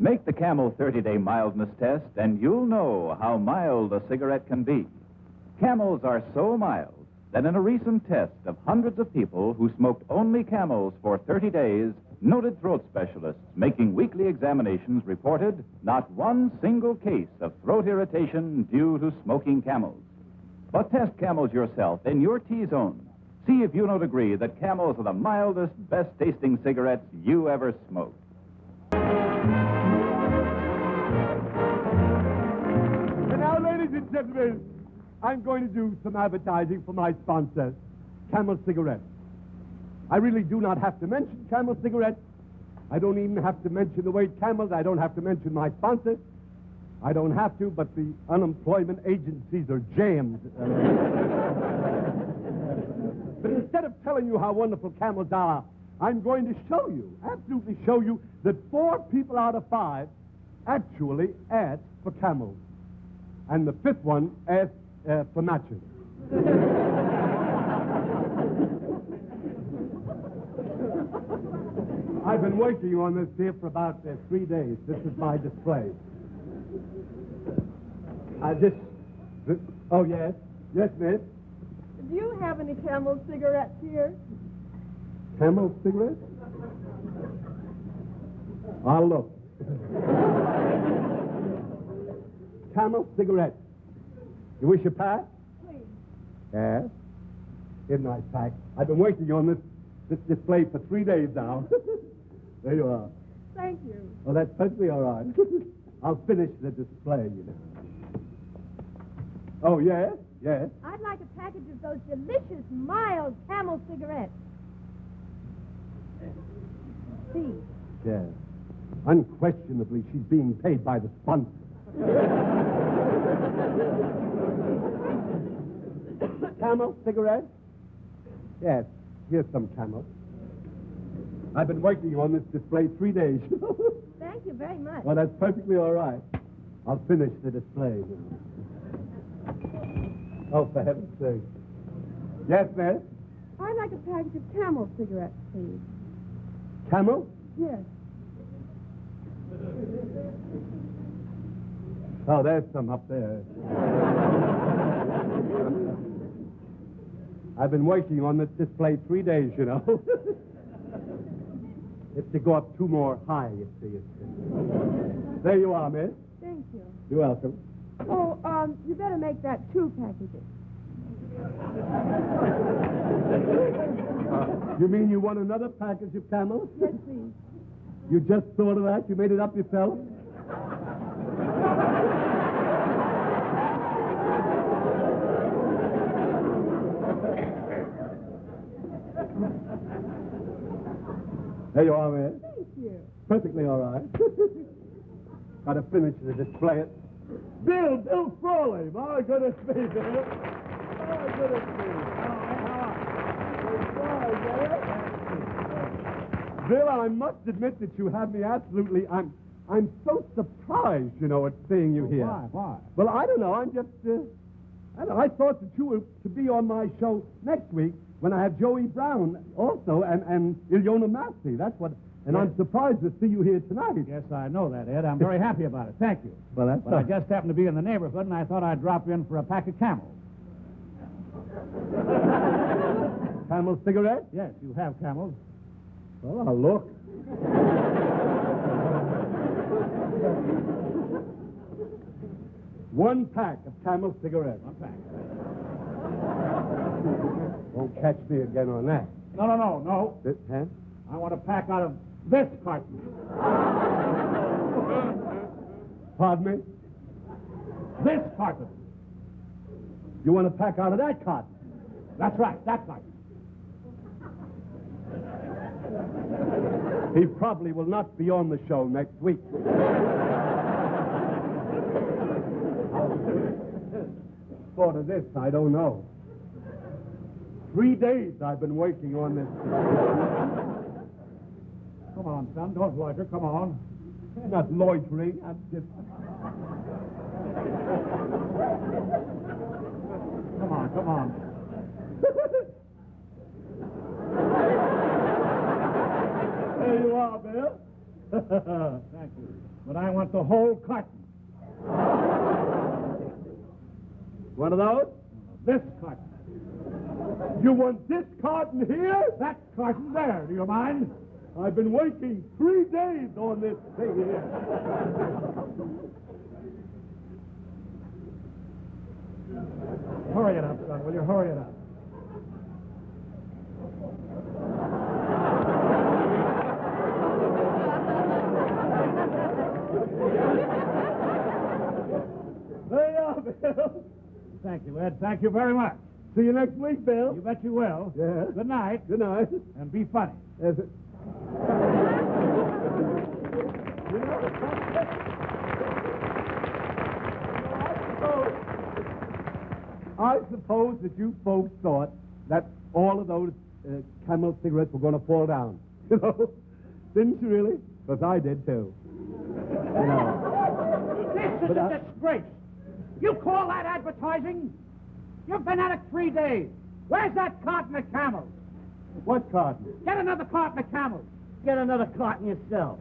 Make the Camel 30-day mildness test, and you'll know how mild a cigarette can be. Camels are so mild that in a recent test of hundreds of people who smoked only Camels for 30 days, noted throat specialists making weekly examinations reported not one single case of throat irritation due to smoking Camels. But test Camels yourself in your T-zone. See if you don't agree that Camels are the mildest, best-tasting cigarettes you ever smoked. And now, ladies and gentlemen, I'm going to do some advertising for my sponsor, Camel Cigarettes. I really do not have to mention Camel Cigarettes. I don't even have to mention the word Camels. I don't have to mention my sponsor. I don't have to, but the unemployment agencies are jammed. But instead of telling you how wonderful Camels are, I'm going to show you, absolutely show you, that 4 people out of 5 actually ask for Camels. And the 5th one asks for matches. I've been working on this here for about 3 days. This is my display. Oh, yes. Yes, miss. Do you have any Camel cigarettes here? Camel cigarettes? I'll look. Camel cigarettes. You wish a pack? Please. Yes. Here's a nice pack. I've been working on this display for 3 days now. There you are. Thank you. Oh, that's perfectly all right. I'll finish the display, you know. Oh, yes, yes. I'd like a package of those delicious, mild Camel cigarettes. See. Yes. Unquestionably, she's being paid by the sponsor. Camel cigarettes? Yes, here's some Camel. I've been working on this display 3 days. Thank you very much. Well, that's perfectly all right. I'll finish the display. Oh, for heaven's sake. Yes, miss? I'd like a package of Camel cigarettes, please. Camel? Yes. Oh, there's some up there. I've been working on this display 3 days, you know. It's to go up 2 more high, you see. There you are, miss. Thank you. You're welcome. Oh, you better make that 2 packages. You mean you want another package of Camel? Yes, please. You just thought of that? You made it up yourself? There you are, man. Thank you. Perfectly all right. Got to finish the display. Bill Frawley. My goodness me, Bill. My goodness me. Bill, I must admit that you have me absolutely... I'm so surprised, you know, at seeing you here. Why? Well, I don't know. I'm just... I thought that you were to be on my show next week when I have Joey Brown also and Ilyona Massey. That's what... And Yes. I'm surprised to see you here tonight. Yes, I know that, Ed. I'm very happy about it. Thank you. Well, that's But I just happened to be in the neighborhood, and I thought I'd drop in for a pack of Camels. Camel cigarettes? Yes, you have Camels. Well, I'll look. One pack of Camel cigarettes. One pack. Won't catch me again on that. No. This, huh? I want a pack out of this carton. Pardon me? This carton. You want a pack out of that carton? That's right, that carton. He probably will not be on the show next week. Thought of this, I don't know. 3 days I've been working on this. Come on, son, don't loiter. Come on. I'm not loitering. I'm just... Come on. There you are, Bill. Thank you. But I want the whole carton. One of those? This carton. You want this carton here? That carton there. Do you mind? I've been working 3 days on this thing here. Hurry it up, son. Will you hurry it up? There you are, Bill. Thank you, Ed. Thank you very much. See you next week, Bill. You bet you will. Yeah. Good night. Good night. And be funny. Yes, it... I suppose that you folks thought that all of those Camel cigarettes were going to fall down. You know? Didn't you really? Because I did, too. You know. This is a disgrace. You call that advertising? You've been at it 3 days. Where's that carton of Camels? What carton? Get another carton of Camels. Get another carton yourself.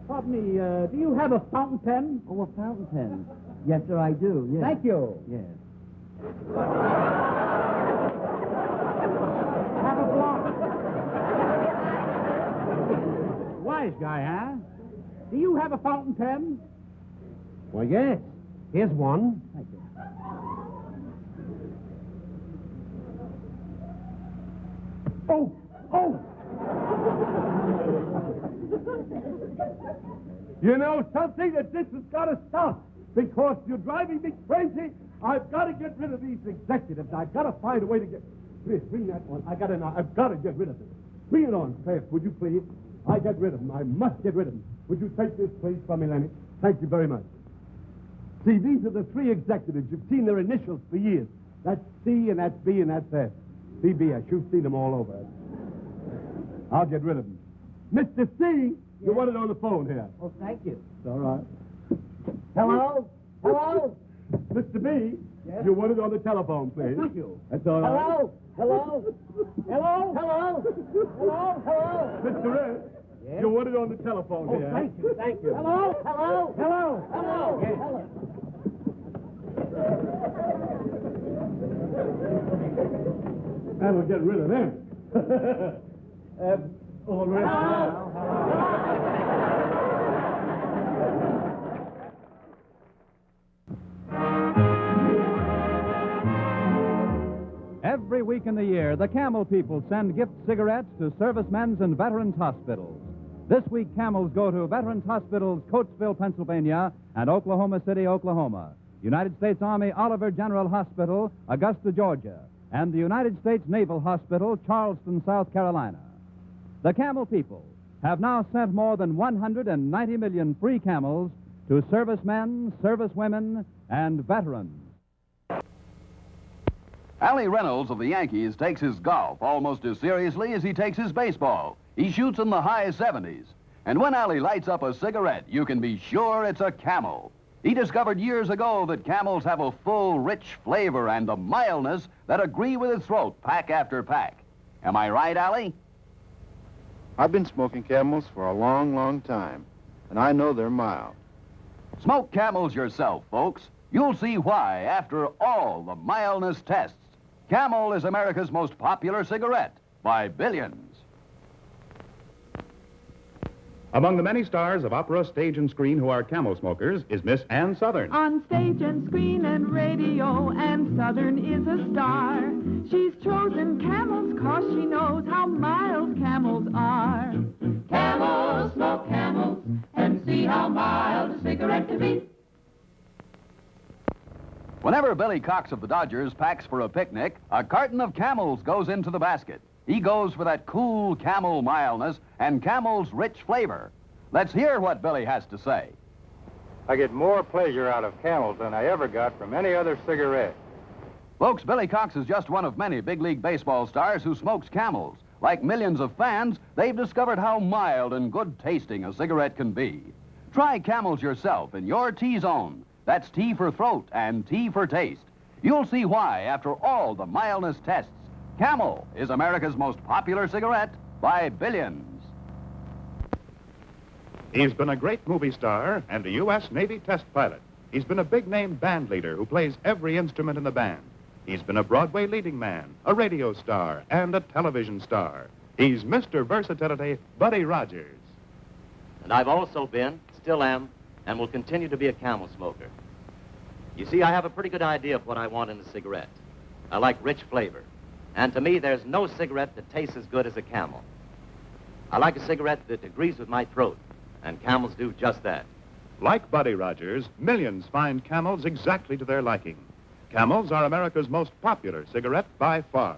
Pardon me, do you have a fountain pen? Oh, a fountain pen. Yes, sir, I do. Yes. Thank you. Yes. Have a block. Wise guy, huh? Do you have a fountain pen? Well, yes. Here's one. Thank you. Oh! Oh! You know something? That this has got to stop. Because you're driving me crazy. I've got to get rid of these executives. I've got to find a way to get... Please, bring that one. I've got to get rid of them. Bring it on fast, would you please? I get rid of them. I must get rid of them. Would you take this, please, from me, Lenny? Thank you very much. See, these are the 3 executives. You've seen their initials for years. That's C, and that's B, and that's S. CBS. You've seen them all over. I'll get rid of them. Mr. C, you want it on the phone here. Oh, thank you. It's all right. Hello? Hello? Mr. B, Yes? you want it on the telephone, please. Thank you. That's all right. Hello? Hello? Hello? Hello? Hello? Hello? Mr. S, Yes? you want it on the telephone Oh, here. thank you, thank you. Hello? Hello? Hello. Hello? Yes. Hello? That'll get rid of them. All right. Every week in the year, the Camel people send gift cigarettes to servicemen's and veterans' hospitals. This week, Camels go to Veterans Hospitals, Coatesville, Pennsylvania, and Oklahoma City, Oklahoma, United States Army Oliver General Hospital, Augusta, Georgia, and the United States Naval Hospital, Charleston, South Carolina. The Camel people have now sent more than 190 million free Camels to servicemen, servicewomen, and veterans. Allie Reynolds of the Yankees takes his golf almost as seriously as he takes his baseball. He shoots in the high 70s. And when Allie lights up a cigarette, you can be sure it's a Camel. He discovered years ago that Camels have a full, rich flavor and a mildness that agree with his throat, pack after pack. Am I right, Allie? I've been smoking Camels for a long, long time, and I know they're mild. Smoke Camels yourself, folks. You'll see why, after all the mildness tests, Camel is America's most popular cigarette by billions. Among the many stars of opera, stage, and screen who are Camel smokers is Miss Ann Sothern. On stage and screen and radio, Ann Sothern is a star. She's chosen Camels 'cause she knows how mild Camels are. Camels, smoke Camels, and see how mild a cigarette can be. Whenever Billy Cox of the Dodgers packs for a picnic, a carton of Camels goes into the basket. He goes for that cool Camel mildness and Camel's rich flavor. Let's hear what Billy has to say. I get more pleasure out of Camels than I ever got from any other cigarette. Folks, Billy Cox is just one of many big league baseball stars who smokes Camels. Like millions of fans, they've discovered how mild and good tasting a cigarette can be. Try Camels yourself in your T-zone. That's T for throat and T for taste. You'll see why, after all the mildness tests, Camel is America's most popular cigarette by billions. He's been a great movie star and a U.S. Navy test pilot. He's been a big-name band leader who plays every instrument in the band. He's been a Broadway leading man, a radio star, and a television star. He's Mr. Versatility, Buddy Rogers. And I've also been, still am, and will continue to be a Camel smoker. You see, I have a pretty good idea of what I want in a cigarette. I like rich flavor. And to me, there's no cigarette that tastes as good as a Camel. I like a cigarette that agrees with my throat, and Camels do just that. Like Buddy Rogers, millions find Camels exactly to their liking. Camels are America's most popular cigarette by far.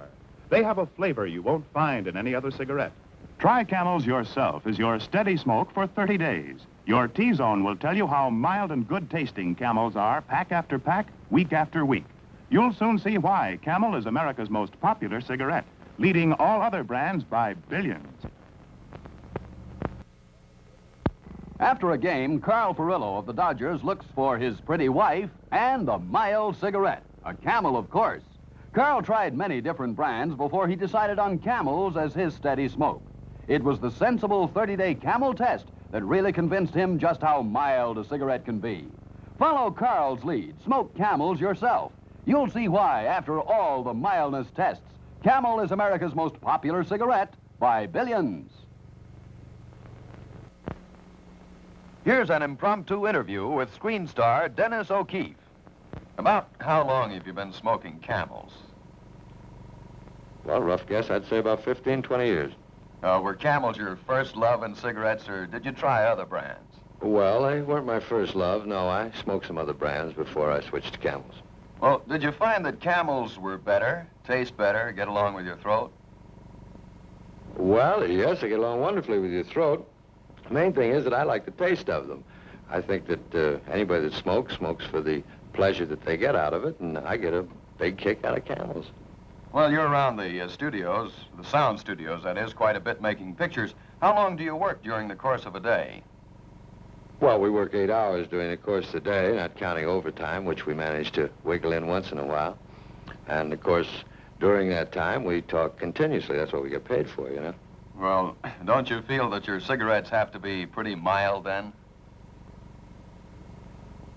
They have a flavor you won't find in any other cigarette. Try Camels yourself as your steady smoke for 30 days. Your T-Zone will tell you how mild and good tasting Camels are pack after pack, week after week. You'll soon see why Camel is America's most popular cigarette, leading all other brands by billions. After a game, Carl Furillo of the Dodgers looks for his pretty wife and a mild cigarette, a Camel, of course. Carl tried many different brands before he decided on Camels as his steady smoke. It was the sensible 30-day Camel test that really convinced him just how mild a cigarette can be. Follow Carl's lead. Smoke Camels yourself. You'll see why, after all the mildness tests, Camel is America's most popular cigarette by billions. Here's an impromptu interview with screen star Dennis O'Keefe. About how long have you been smoking Camels? Well, rough guess, I'd say about 15, 20 years. Were Camels your first love in cigarettes, or did you try other brands? Well, they weren't my first love. No, I smoked some other brands before I switched to Camels. Well, did you find that Camels were better, taste better, get along with your throat? Well, yes, they get along wonderfully with your throat. The main thing is that I like the taste of them. I think that anybody that smokes for the pleasure that they get out of it, and I get a big kick out of Camels. Well, you're around the studios, the sound studios, that is, quite a bit making pictures. How long do you work during the course of a day? Well, we work 8 hours during the course of the day, not counting overtime, which we manage to wiggle in once in a while. And, of course, during that time, we talk continuously. That's what we get paid for, you know. Well, don't you feel that your cigarettes have to be pretty mild, then?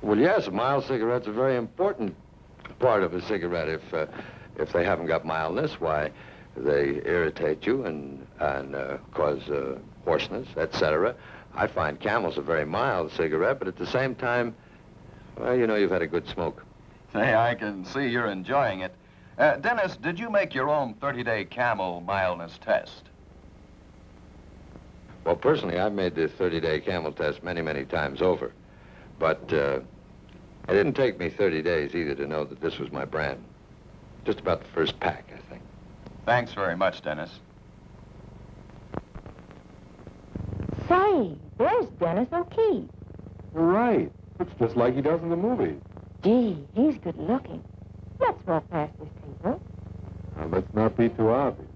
Well, yes, a mild cigarette's a very important part of a cigarette. If they haven't got mildness, why, they irritate you and cause hoarseness, etc. I find Camel's a very mild cigarette, but at the same time, well, you know, you've had a good smoke. Say, I can see you're enjoying it. Dennis, did you make your own 30-day Camel mildness test? Well, personally, I've made the 30-day Camel test many, many times over. But it didn't take me 30 days either to know that this was my brand. Just about the first pack, I think. Thanks very much, Dennis. Say, there's Dennis O'Keefe. Right. It's just like he does in the movie. Gee, he's good looking. Let's walk past this table. Now, let's not be too obvious.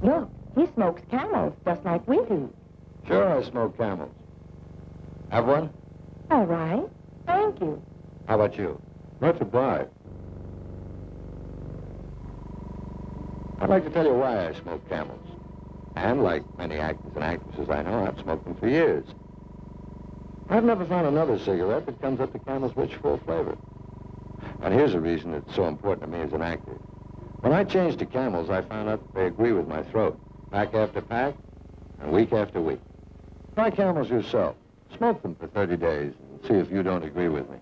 Look, he smokes Camels just like we do. Sure, I smoke Camels. Have one? All right. Thank you. How about you? Much obliged. I'd like to tell you why I smoke Camels. And like many actors and actresses I know, I've smoked them for years. I've never found another cigarette that comes up to Camel's rich, full flavor. And here's a reason it's so important to me as an actor. When I changed to Camels, I found out that they agree with my throat, pack after pack, and week after week. Try Camels yourself. Smoke them for 30 days and see if you don't agree with me.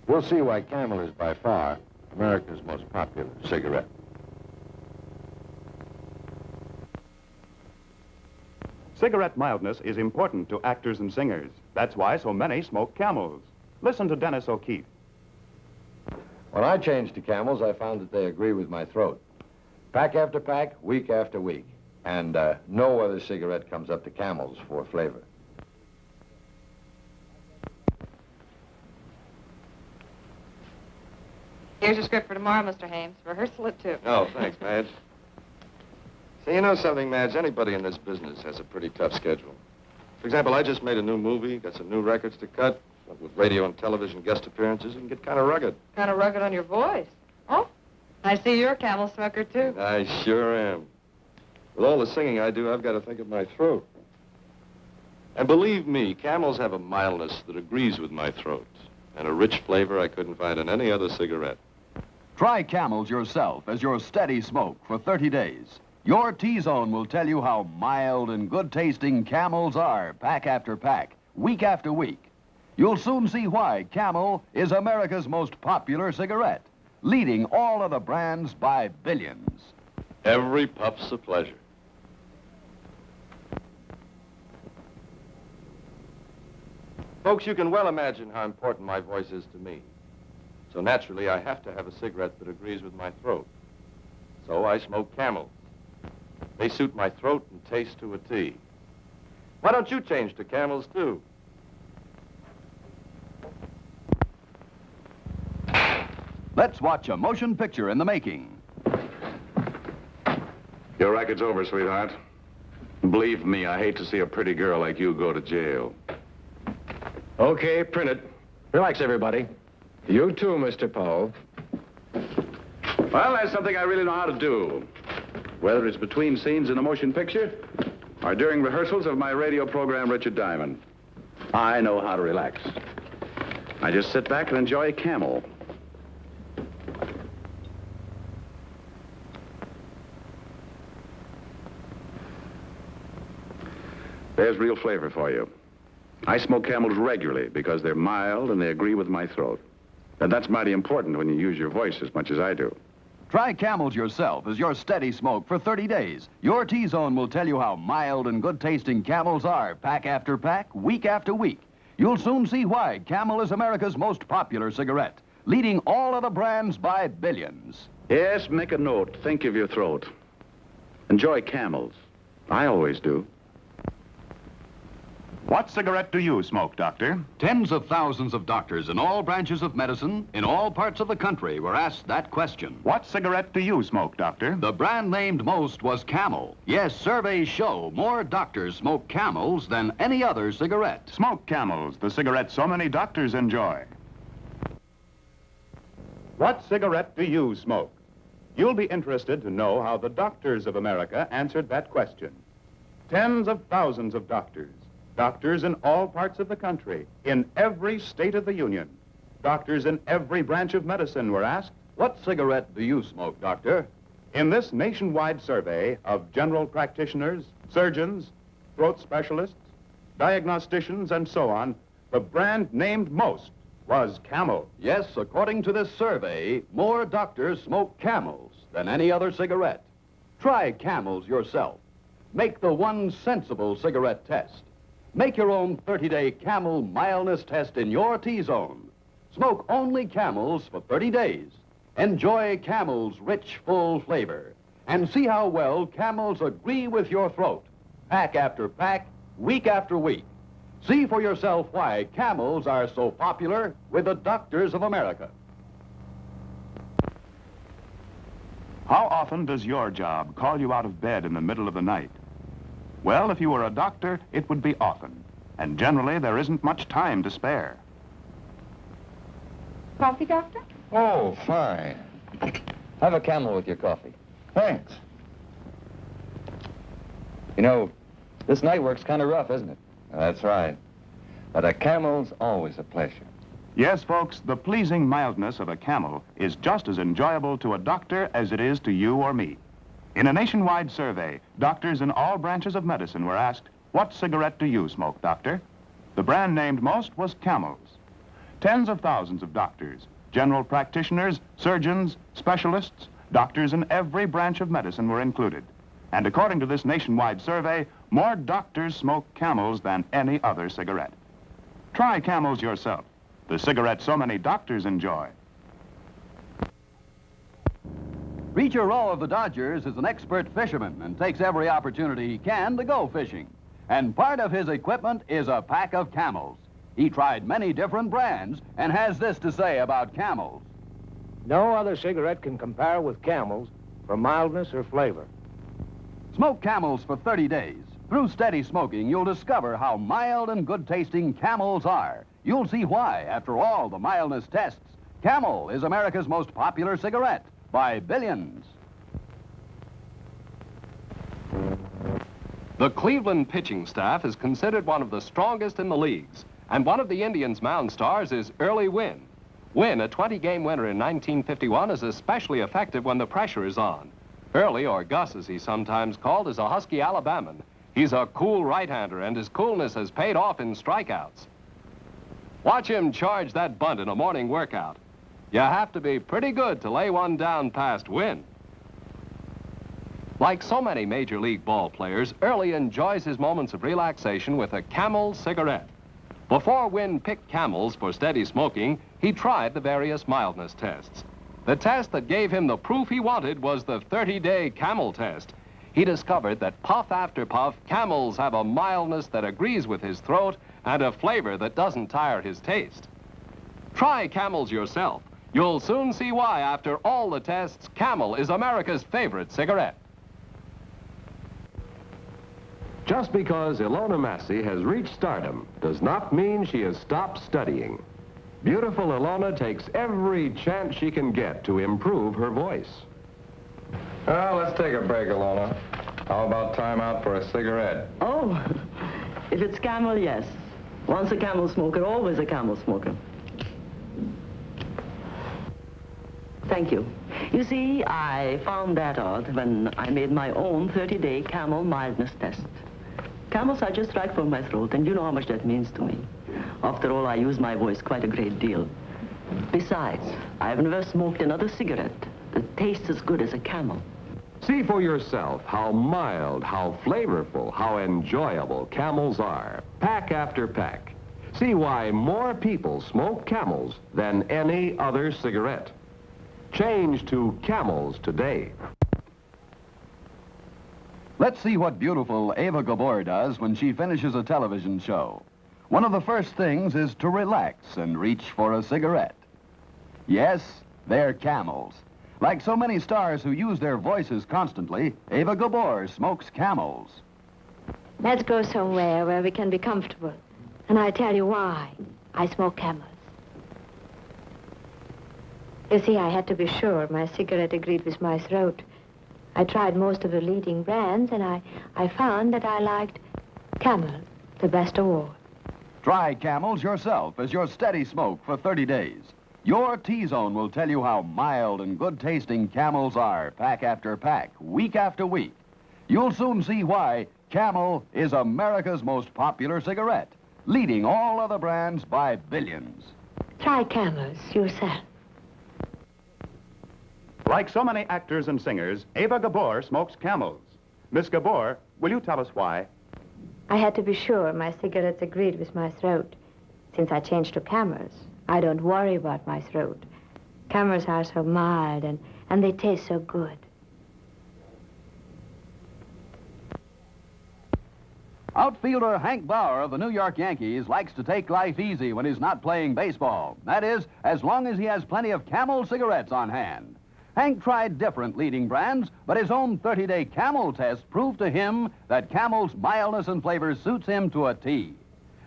You'll see why Camel is by far America's most popular cigarette. Cigarette mildness is important to actors and singers. That's why so many smoke Camels. Listen to Dennis O'Keefe. When I changed to Camels, I found that they agree with my throat. Pack after pack, week after week. And no other cigarette comes up to Camels for flavor. Here's your script for tomorrow, Mr. Hames. Rehearsal at 2. Oh, thanks, Madge. Say, you know something, Madge? Anybody in this business has a pretty tough schedule. For example, I just made a new movie, got some new records to cut. With radio and television guest appearances, you can get kind of rugged. Kind of rugged on your voice. Oh, I see you're a Camel smoker, too. I sure am. With all the singing I do, I've got to think of my throat. And believe me, Camels have a mildness that agrees with my throat, and a rich flavor I couldn't find in any other cigarette. Try Camels yourself as your steady smoke for 30 days. Your T-Zone will tell you how mild and good-tasting Camels are, pack after pack, week after week. You'll soon see why Camel is America's most popular cigarette, leading all other brands by billions. Every puff's a pleasure. Folks, you can well imagine how important my voice is to me. So naturally, I have to have a cigarette that agrees with my throat. So I smoke Camels. They suit my throat and taste to a T. Why don't you change to Camels, too? Let's watch a motion picture in the making. Your record's over, sweetheart. Believe me, I hate to see a pretty girl like you go to jail. Okay, print it. Relax, everybody. You too, Mr. Powell. Well, that's something I really know how to do. Whether it's between scenes in a motion picture or during rehearsals of my radio program, Richard Diamond, I know how to relax. I just sit back and enjoy Camel. There's real flavor for you. I smoke Camels regularly because they're mild and they agree with my throat. And that's mighty important when you use your voice as much as I do. Try Camels yourself as your steady smoke for 30 days. Your T-Zone will tell you how mild and good-tasting Camels are, pack after pack, week after week. You'll soon see why Camel is America's most popular cigarette, leading all other brands by billions. Yes, make a note. Think of your throat. Enjoy Camels. I always do. What cigarette do you smoke, Doctor? Tens of thousands of doctors in all branches of medicine, in all parts of the country, were asked that question. What cigarette do you smoke, Doctor? The brand named most was Camel. Yes, surveys show more doctors smoke Camels than any other cigarette. Smoke Camels, the cigarette so many doctors enjoy. What cigarette do you smoke? You'll be interested to know how the doctors of America answered that question. Tens of thousands of doctors. Doctors in all parts of the country, in every state of the Union. Doctors in every branch of medicine were asked, what cigarette do you smoke, Doctor? In this nationwide survey of general practitioners, surgeons, throat specialists, diagnosticians, and so on, the brand named most was Camel. Yes, according to this survey, more doctors smoke Camels than any other cigarette. Try Camels yourself. Make the one sensible cigarette test. Make your own 30-day Camel mildness test in your T-Zone. Smoke only Camels for 30 days. Enjoy Camel's rich, full flavor. And see how well Camels agree with your throat. Pack after pack, week after week. See for yourself why Camels are so popular with the doctors of America. How often does your job call you out of bed in the middle of the night? Well, if you were a doctor, it would be often. And generally, there isn't much time to spare. Coffee, Doctor? Oh, fine. Have a Camel with your coffee. Thanks. You know, this night work's kind of rough, isn't it? That's right. But a Camel's always a pleasure. Yes, folks, the pleasing mildness of a Camel is just as enjoyable to a doctor as it is to you or me. In a nationwide survey, doctors in all branches of medicine were asked, what cigarette do you smoke, Doctor? The brand named most was Camel's. Tens of thousands of doctors, general practitioners, surgeons, specialists, doctors in every branch of medicine were included. And according to this nationwide survey, more doctors smoke Camels than any other cigarette. Try Camels yourself, the cigarette so many doctors enjoy. Preacher Rowe of the Dodgers is an expert fisherman and takes every opportunity he can to go fishing. And part of his equipment is a pack of Camels. He tried many different brands and has this to say about Camels. No other cigarette can compare with Camel's for mildness or flavor. Smoke Camels for 30 days. Through steady smoking, you'll discover how mild and good-tasting Camels are. You'll see why, after all the mildness tests, Camel is America's most popular cigarette by billions. The Cleveland pitching staff is considered one of the strongest in the leagues, and one of the Indians' mound stars is Early Wynn. Wynn, a 20-game winner in 1951, is especially effective when the pressure is on. Early, or Gus as he's sometimes called, is a husky Alabaman. He's a cool right-hander, and his coolness has paid off in strikeouts. Watch him charge that bunt in a morning workout. You have to be pretty good to lay one down past Wynn. Like so many Major League ball players, Early enjoys his moments of relaxation with a Camel cigarette. Before Wynn picked Camels for steady smoking, he tried the various mildness tests. The test that gave him the proof he wanted was the 30-day Camel test. He discovered that puff after puff, Camels have a mildness that agrees with his throat and a flavor that doesn't tire his taste. Try Camels yourself. You'll soon see why, after all the tests, Camel is America's favorite cigarette. Just because Ilona Massey has reached stardom does not mean she has stopped studying. Beautiful Ilona takes every chance she can get to improve her voice. Well, let's take a break, Ilona. How about time out for a cigarette? Oh, if it's Camel, yes. Once a Camel smoker, always a Camel smoker. Thank you. You see, I found that out when I made my own 30-day Camel mildness test. Camels are just right for my throat, and you know how much that means to me. After all, I use my voice quite a great deal. Besides, I've never smoked another cigarette that tastes as good as a Camel. See for yourself how mild, how flavorful, how enjoyable Camels are, pack after pack. See why more people smoke Camels than any other cigarette. Change to Camels today. Let's see what beautiful Ava Gabor does when she finishes a television show. One of the first things is to relax and reach for a cigarette. Yes, they're Camels. Like so many stars who use their voices constantly, Ava Gabor smokes Camels. Let's go somewhere where we can be comfortable. And I tell you why I smoke Camels. You see, I had to be sure my cigarette agreed with my throat. I tried most of the leading brands, and I found that I liked Camel the best of all. Try Camels yourself as your steady smoke for 30 days. Your T-Zone will tell you how mild and good-tasting Camels are, pack after pack, week after week. You'll soon see why Camel is America's most popular cigarette, leading all other brands by billions. Try Camels yourself. Like so many actors and singers, Ava Gabor smokes Camels. Miss Gabor, will you tell us why? I had to be sure my cigarettes agreed with my throat. Since I changed to Camels, I don't worry about my throat. Camels are so mild and they taste so good. Outfielder Hank Bauer of the New York Yankees likes to take life easy when he's not playing baseball. That is, as long as he has plenty of Camel cigarettes on hand. Hank tried different leading brands, but his own 30-day Camel test proved to him that Camel's mildness and flavor suits him to a T.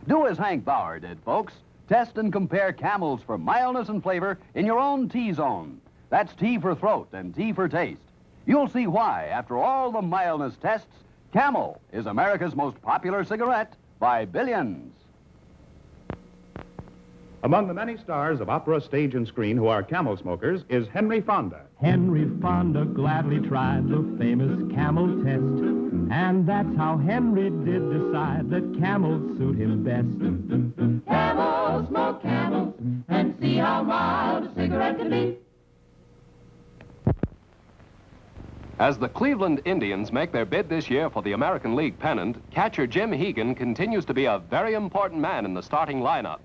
Do as Hank Bauer did, folks. Test and compare Camels for mildness and flavor in your own T-Zone. That's T for throat and T for taste. You'll see why, after all the mildness tests, Camel is America's most popular cigarette by billions. Among the many stars of opera, stage, and screen who are Camel smokers is Henry Fonda. Henry Fonda gladly tried the famous Camel test, and that's how Henry did decide that Camels suit him best. Camels, smoke Camels, and see how mild a cigarette can be. As the Cleveland Indians make their bid this year for the American League pennant, catcher Jim Hegan continues to be a very important man in the starting lineup.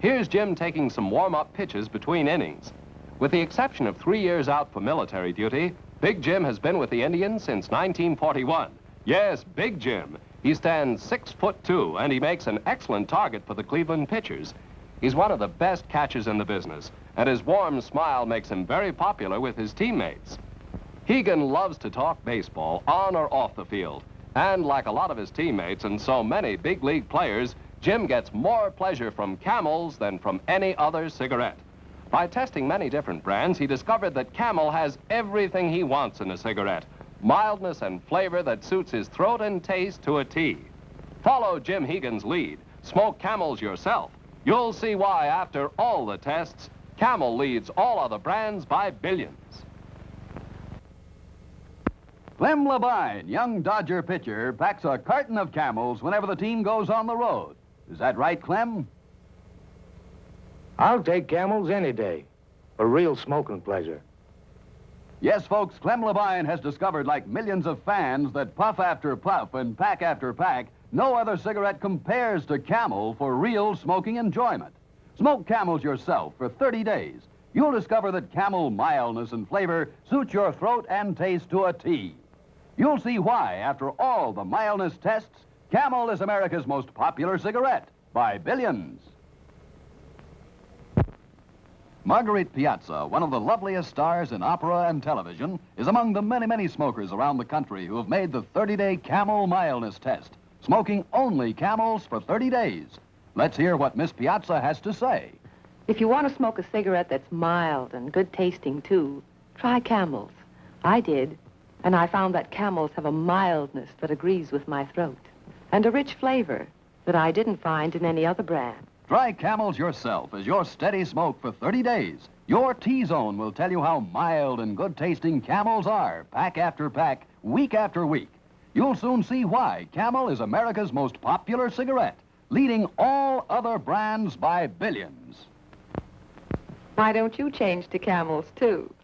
Here's Jim taking some warm-up pitches between innings. With the exception of 3 years out for military duty, Big Jim has been with the Indians since 1941. Yes, Big Jim. He stands 6'2", and he makes an excellent target for the Cleveland pitchers. He's one of the best catchers in the business, and his warm smile makes him very popular with his teammates. Hegan loves to talk baseball on or off the field, and like a lot of his teammates and so many big league players, Jim gets more pleasure from Camels than from any other cigarette. By testing many different brands, he discovered that Camel has everything he wants in a cigarette. mildness and flavor that suits his throat and taste to a T. Follow Jim Hegan's lead. Smoke Camels yourself. You'll see why, after all the tests, Camel leads all other brands by billions. Clem Levine, young Dodger pitcher, packs a carton of Camels whenever the team goes on the road. Is that right, Clem? I'll take Camels any day. A real smoking pleasure. Yes, folks, Clem Levine has discovered, like millions of fans, that puff after puff and pack after pack, no other cigarette compares to Camel for real smoking enjoyment. Smoke Camels yourself for 30 days. You'll discover that Camel mildness and flavor suits your throat and taste to a T. You'll see why, after all the mildness tests, Camel is America's most popular cigarette by billions. Marguerite Piazza, one of the loveliest stars in opera and television, is among the many, many smokers around the country who have made the 30-day Camel mildness test, smoking only Camels for 30 days. Let's hear what Miss Piazza has to say. If you want to smoke a cigarette that's mild and good tasting, too, try Camels. I did, and I found that Camels have a mildness that agrees with my throat, and a rich flavor that I didn't find in any other brand. Try Camels yourself as your steady smoke for 30 days. Your T-Zone will tell you how mild and good-tasting Camels are, pack after pack, week after week. You'll soon see why Camel is America's most popular cigarette, leading all other brands by billions. Why don't you change to Camels, too?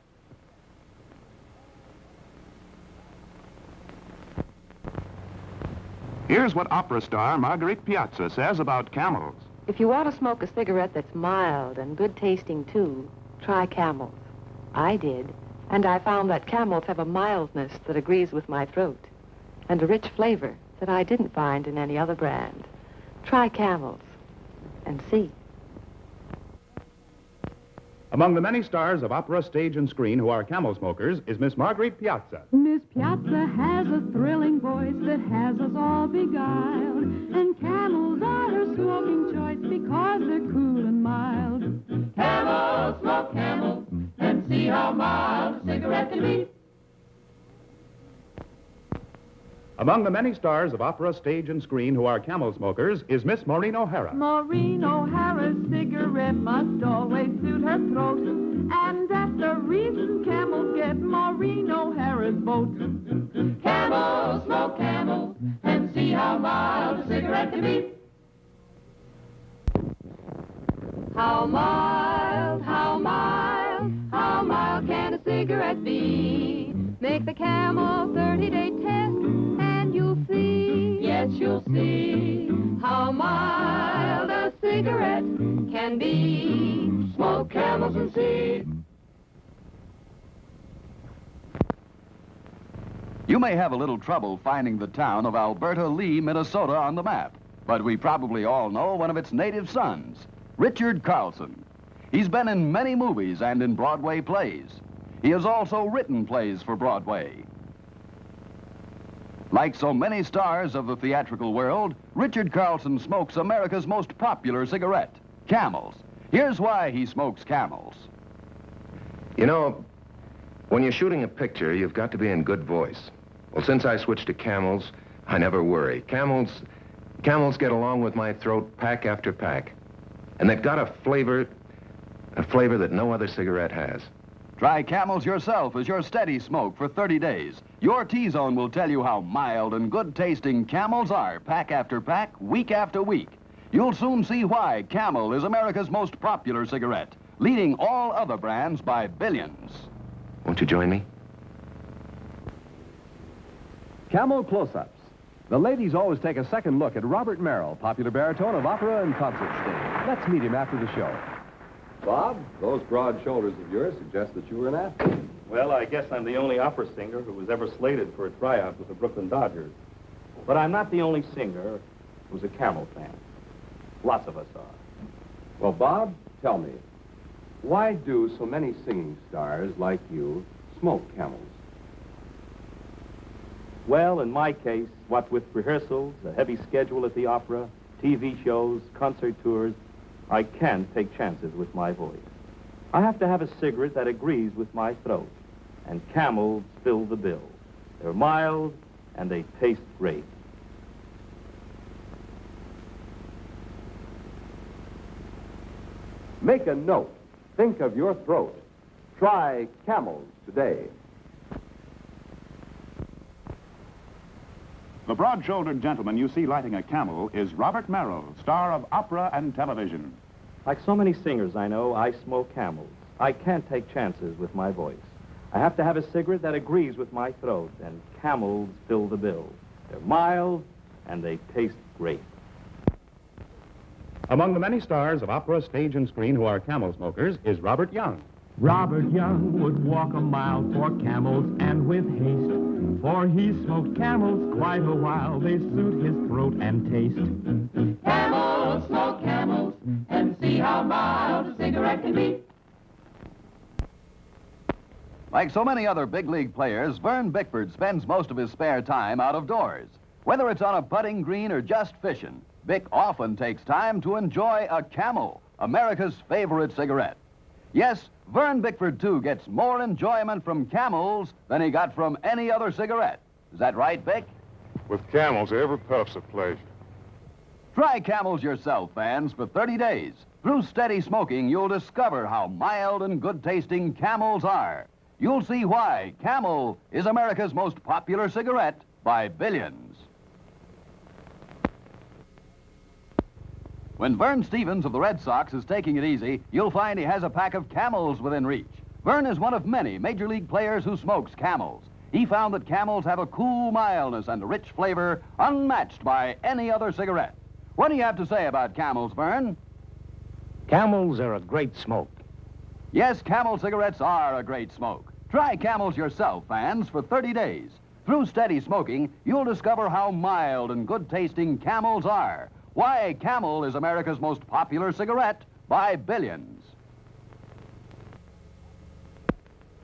Here's what opera star Marguerite Piazza says about Camels. If you want to smoke a cigarette that's mild and good tasting, too, try Camels. I did, and I found that Camels have a mildness that agrees with my throat, and a rich flavor that I didn't find in any other brand. Try Camels and see. Among the many stars of opera, stage, and screen who are Camel smokers is Miss Marguerite Piazza. Miss Piazza has a thrilling voice that has us all beguiled, and Camels are her smoking choice because they're cool and mild. Camel, smoke Camel, and see how mild a cigarette can be. Among the many stars of opera, stage, and screen who are Camel smokers is Miss Maureen O'Hara. Maureen O'Hara's cigarette must always suit her throat, and that's the reason Camels get Maureen O'Hara's vote. Camel, smoke Camel, and see how mild a cigarette can be. How mild, how mild, how mild can a cigarette be? Make the Camel 30-day test, and you'll see, yes, you'll see, how mild a cigarette can be. Smoke Camels and see. You may have a little trouble finding the town of Alberta Lee, Minnesota on the map, but we probably all know one of its native sons, Richard Carlson. He's been in many movies and in Broadway plays. He has also written plays for Broadway. Like so many stars of the theatrical world, Richard Carlson smokes America's most popular cigarette, Camels. Here's why he smokes Camels. You know, when you're shooting a picture, you've got to be in good voice. Well, since I switched to Camels, I never worry. Camels get along with my throat pack after pack. And they've got a flavor that no other cigarette has. Try Camels yourself as your steady smoke for 30 days. Your T-Zone will tell you how mild and good-tasting Camels are, pack after pack, week after week. You'll soon see why Camel is America's most popular cigarette, leading all other brands by billions. Won't you join me? Camel close-ups. The ladies always take a second look at Robert Merrill, popular baritone of opera and concert stage. Let's meet him after the show. Bob, those broad shoulders of yours suggest that you were an athlete. Well, I guess I'm the only opera singer who was ever slated for a tryout with the Brooklyn Dodgers. But I'm not the only singer who's a Camel fan. Lots of us are. Well, Bob, tell me, why do so many singing stars like you smoke Camels? Well, in my case, what with rehearsals, a heavy schedule at the opera, TV shows, concert tours, I can't take chances with my voice. I have to have a cigarette that agrees with my throat, and Camels fill the bill. They're mild, and they taste great. Make a note. Think of your throat. Try Camels today. The broad-shouldered gentleman you see lighting a Camel is Robert Merrill, star of opera and television. Like so many singers I know, I smoke Camels. I can't take chances with my voice. I have to have a cigarette that agrees with my throat, and Camels fill the bill. They're mild, and they taste great. Among the many stars of opera, stage, and screen who are Camel smokers is Robert Young. Robert Young would walk a mile for Camels and with haste, for he smoked Camels quite a while. They suit his throat and taste. Camels, smoke Camels, and see how mild a cigarette can be. Like so many other big league players, Vern Bickford spends most of his spare time out of doors. Whether it's on a putting green or just fishing, Bick often takes time to enjoy a Camel, America's favorite cigarette. Yes, Vern Bickford, too, gets more enjoyment from Camels than he got from any other cigarette. Is that right, Bick? With Camels, every puff's a pleasure. Try Camels yourself, fans, for 30 days. Through steady smoking, you'll discover how mild and good-tasting Camels are. You'll see why Camel is America's most popular cigarette by billions. When Vern Stevens of the Red Sox is taking it easy, you'll find he has a pack of Camels within reach. Vern is one of many Major League players who smokes Camels. He found that Camels have a cool mildness and a rich flavor unmatched by any other cigarette. What do you have to say about Camels, Vern? Camels are a great smoke. Yes, Camel cigarettes are a great smoke. Try Camels yourself, fans, for 30 days. Through steady smoking, you'll discover how mild and good-tasting Camels are. Why Camel is America's most popular cigarette by billions.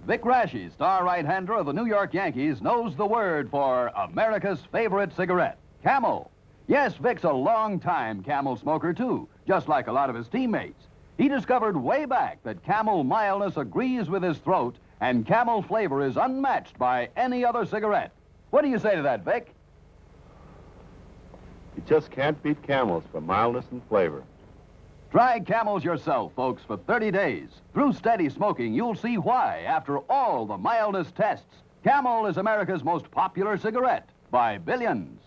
Vic Raschi, star right-hander of the New York Yankees, knows the word for America's favorite cigarette, Camel. Yes, Vic's a long-time Camel smoker, too, just like a lot of his teammates. He discovered way back that Camel mildness agrees with his throat, and Camel flavor is unmatched by any other cigarette. What do you say to that, Vic? You just can't beat Camels for mildness and flavor. Try Camels yourself, folks, for 30 days. Through steady smoking, you'll see why, after all the mildness tests, Camel is America's most popular cigarette by billions.